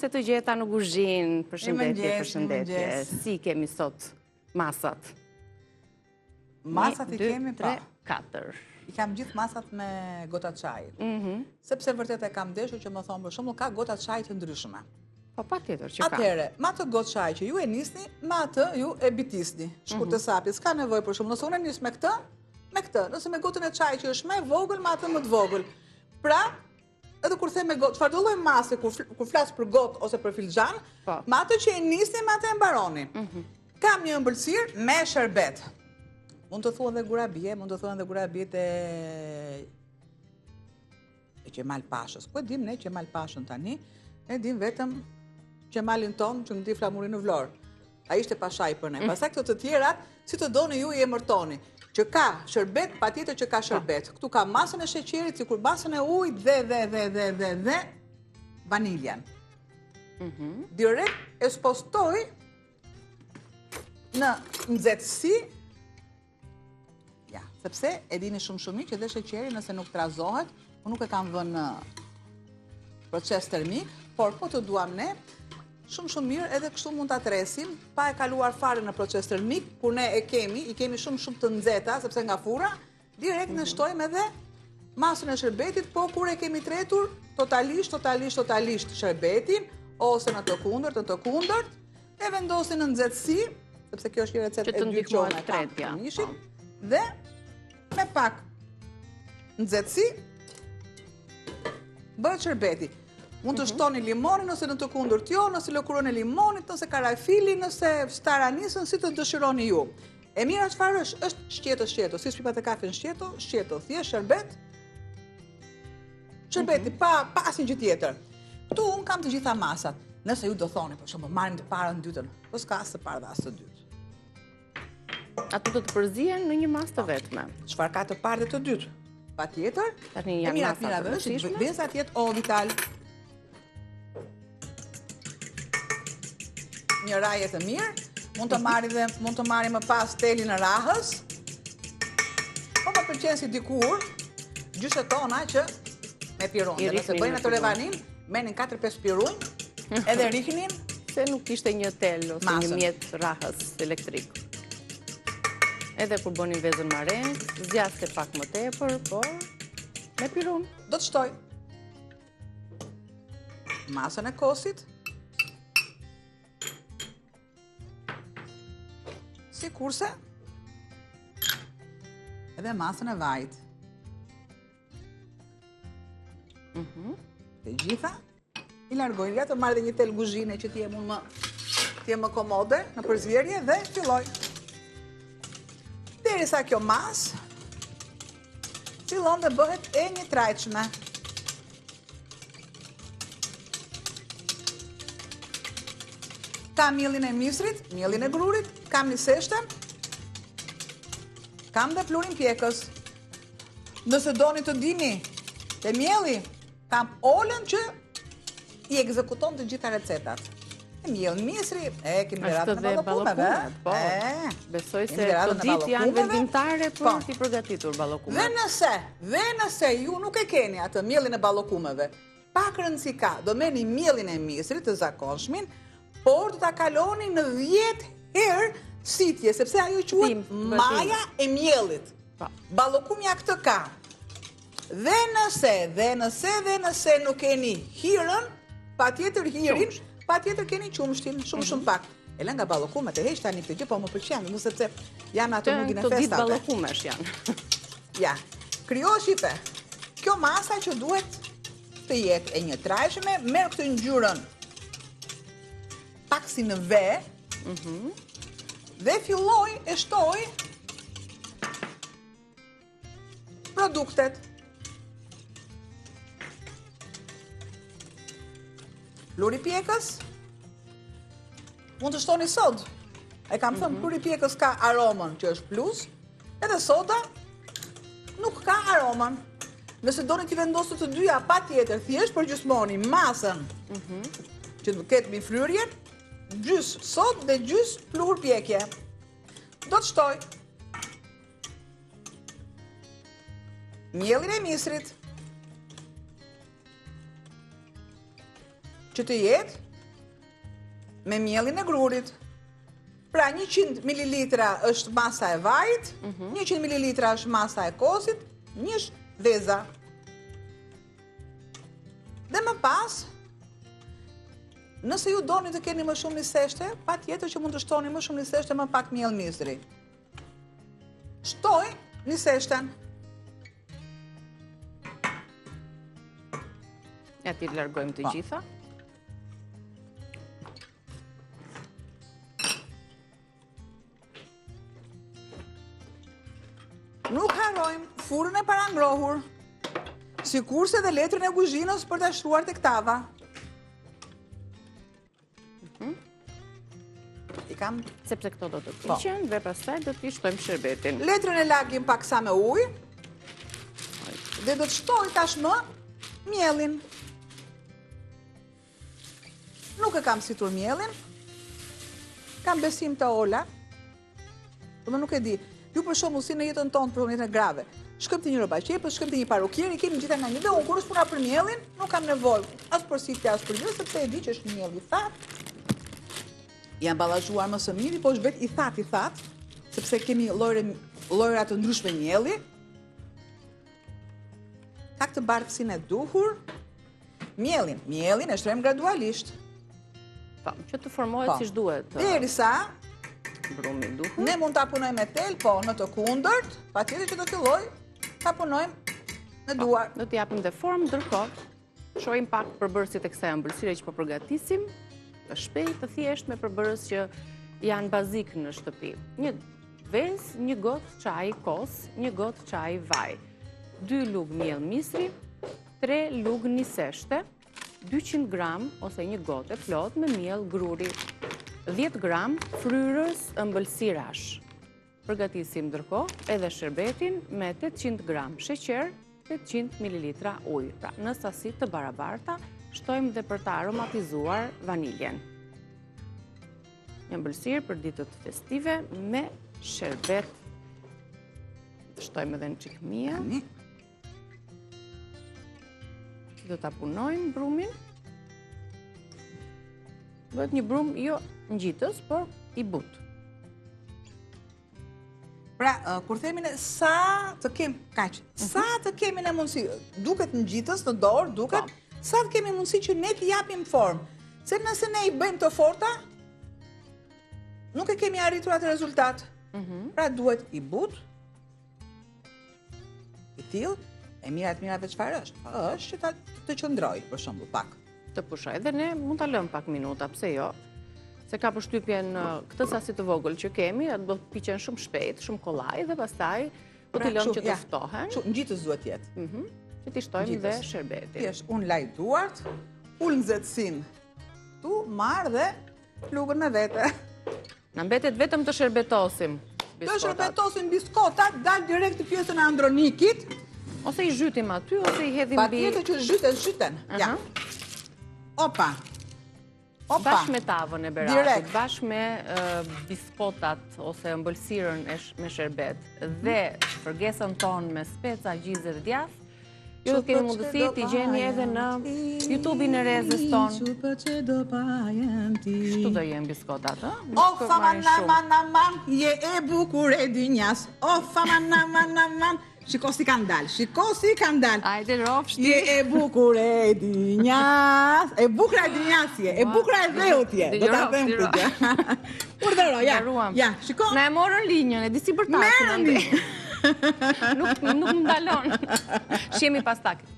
se të gjeta në kuzhinë. Përshëndetje, përshëndetje. Si kemi sot masat? Masat i kemi 1, 2, 3, 4. I kam gjithë masat me gota çajit. Sepse vërtet e kam deshur që më thonë për shembull ka gota çaj të ndryshme. Po patjetër që ka. Atëherë, me atë gotë çaj që ju e nisni, me atë ju e bitisni. Shkurtë sapi, s'ka nevojë për shembull, nëse unë nis me këtë, nëse me gotën e çajit që është më e vogël, me atë më të vogël. Pra, edhe kur them me gotë, çfarë do lloj mase kur flas për gotë ose për filxhan, me atë që e nisni, me atë e mbaroni. Kam një ëmbëlsirë me sherbet. Mund të thuan dhe gurabie, mund të thuan dhe gurabit e Qemal Pashës. Ku e dim ne Qemal Pashën tani? Ne dim vetëm Qemalin ton që ndi flamurin në Vlorë. A ishte pashaj për ne. Pastaj këto të tjerat, si të doni ju i emërtoni. Që ka sherbet, patjetër që ka sherbet. Këtu ka masën e sheqerit, sikur masën e ujit dhe vaniljan. Direkt e spostoj në nxehtësi. Ja, sepse e dini shumë që dhe sheqeri nëse nuk trazohet, unë nuk e kam vënë në proces termik, por po të duam ne, shumë mirë edhe kështu mund ta tresim, pa e kaluar fare në proces termik, kur ne i kemi shumë të nxehta, sepse nga fura, direkt ne shtojmë edhe masën e sherbetit, po kur e kemi tretur totalisht sherbetin, ose në të kundërt, e vendosin në nxehtësi, sepse kjo është një recetë e dytë që unë kam të mishin, dhe me pak nxehtësi bëhet sherbeti. Mund të shtoni limonin nëse në të kundërt jo, nëse lëkurën e limonit, nëse karafili, nëse staranisën, si të dëshironi ju. E mira çfarë është shqeto, si shpipat e kafe në shqeto, thjesht sherbet. Sherbeti pa asnjë gjë tjetër. Ktu un kam të gjitha masat. Nëse ju do thoni, për shembull, marrim të parën, dytën, po s'ka as të parë dhe as të dytë. Ato do të përzihen në një masë të vetme. Çfarë ka të parë dhe të dytë? Patjetër. Tani janë masa të rëndësishme. Beza të jetë vital. Një raje të mirë, mund të marri më pas telin e rahës. Po më pëlqen si dikur, gjyshet tona që me pirunjë. Nëse bëjnë ato revanin, menin 4-5 pirunjë, edhe rihnin. Se nuk ishte një tel ose një mjet rahës elektrik. Edhe kur bënin vezën mareng, zgjaste pak më tepër, po me pirun. Do të shtoj masën e kosit, si kurse edhe masën e vajt. Të gjitha i largoj, ja të marrë dhe një tel guzhine që t'jem më komode në përzierje dhe filloj. Derisa kjo masë fillon dhe bëhet e një trajtshme. Kam mielin e misrit, mielin e grurit, kam një seshten, kam dhe plurin pjekës. Nëse doni të dini të mieli, kam olën që i ekzekuton të gjitha recetat. Miell misri, kemi veratën e ballokumeve. Besoj se këto ditë janë vendimtare për t'i përgatitur ballokumet. Dhe nëse ju nuk e keni atë miellin e ballokumeve, pak rëndësi ka, do merrni miellin e misrit të zakonshmin, por do ta kaloni në 10 herë sitje, sepse ajo quhet maja e miellit. Ballokumja këtë ka. Dhe nëse nuk keni hirën, patjetër hirin, patjetër keni qumshtin, shumë pak. E lë nga ballokumet, e heq tani këtë gjë, po më pëlqen, më sepse janë ato mundin e festave. Të ditë ballokumesh janë. Ja, kryo shipe. Kjo masa që duhet të jetë e një trajshme, merr këtë ngjyrën pak si në ve, dhe filloj e shtoj produktet. Pluri pjekës, mund të shtoni sodë. E kam thënë, pluri pjekës ka aromën që është plus, edhe soda nuk ka aromën. Nëse doni t'i vendosë të dyja, pa tjetër, thjesht për gjysmoni masën që të ketë mbi fryrjen, gjys sodë dhe gjys pluhur pjekje. Do të shtoj mielin e misrit, që të jetë me mielin e grurit. Pra 100 ml është masa e vajit, 100 ml është masa e kosit, një veza. Dhe më pas, nëse ju doni të keni më shumë niseshte, pa tjetër që mund të shtoni më shumë niseshte më pak miell misri. Shtoj niseshten. Ja ti largojmë të gjitha. Nuk harrojmë furrën e parangrohur, sikurse dhe letrën e kuzhinës për ta shtruar tek tava. Sepse këto do të piqen dhe pastaj do t'i shtojmë sherbetin. Letrën e lagim paksa me ujë dhe do të shtoj tashmë mielin. Nuk e kam situr mielin, kam besim të Ola, dhe nuk e di. Ju për shembull si në jetën tonë, për jetën grave, shkojmë te një robaqepës, shkojmë te një parukier, i kemi gjitha nga një dhe unë kur është puna për mielin, nuk kam nevojë as për sitja as për gjë, sepse e di që është miell i thatë. I amballazhuar më së miri, po është vetë i thatë, sepse kemi llojra të ndryshme mielli. Ka këtë bardhësinë e duhur. Mielin e shtrojmë gradualisht. Po, që të formohet siç duhet. Derisa brumi duhur. Ne mund ta punojmë me tel, po në të kundërt, patjetër që do filloj ta punojmë në duar. Do t'i japim dhe formë, ndërkohë shohim pak përbërësit e kësaj ëmbëlsire që po përgatisim. Është shpejt, të thjesht me përbërës që janë bazik në shtëpi. Një vezë, një gotë çaj kos, një gotë çaj vaj, 2 lugë miell misri, 3 lugë niseshte, 200 gram ose një gotë e plot me miell gruri, 10 gram fryrës ëmbëlsirash. Përgatisim ndërkohë edhe sherbetin me 800 gram sheqer, 800 ml ujë. Pra, në sasi të barabarta, shtojmë dhe për të aromatizuar vaniljen. Një ëmbëlsirë për ditët festive me sherbet. Shtojmë edhe në çik miell. Do ta punojmë brumin. Bëhet një brum jo ngjitës, por i butë. Pra, kur themi ne sa të kemi, sa të kemi ne mundësi, duket ngjitës në dorë, duket, sa të kemi mundësi që ne t'i japim formë. Se nëse ne i bëjmë të forta, nuk e kemi arritur atë rezultat. Pra duhet i butë, i tillë, e mirat mirave çfarë është? Është që të qëndroj, për shembull, pak. Të pushoj, dhe ne mund ta lëmë pak minuta, pse jo? Se ka përshtypjen këtë sasi të vogël që kemi, do të piqen shumë shpejt, shumë kollaj dhe pastaj do t'i lëmë që të ftohen. Ngjitës duhet jetë. Që t'i shtojmë dhe sherbetin. Thjesht unë laj duart, ul nxehtësinë. Tu marr dhe plugën me vete. Na mbetet vetëm të sherbetosim biskotat. Të sherbetosim biskotat, dal direkt në pjesën e andronikit. Ose i zhytim aty, ose i hedhim mbi. Patjetër që zhyten. Ja. Opa. Bashkë me tavën e beratit, bashkë me biskotat ose ëmbëlsirën me sherbet dhe përgesën tonë me speca, gjizë dhe djath, ju do keni mundësi t'i gjeni edhe në YouTube-in e rezës tonë. Shtu do jenë biskotat, O, faman, aman, je e bukur e dinjas. O, faman, aman. Shiko si kanë dalë, Ajde, rofshti. Je e bukur e dinjas. E bukur e dinjas je, e bukur e dheut je. Do ta them këtë. Urdhëro, ja. Ja, shiko. Na e morën linjën, e disi për takin. Nuk më ndalon. Shihemi pas takit.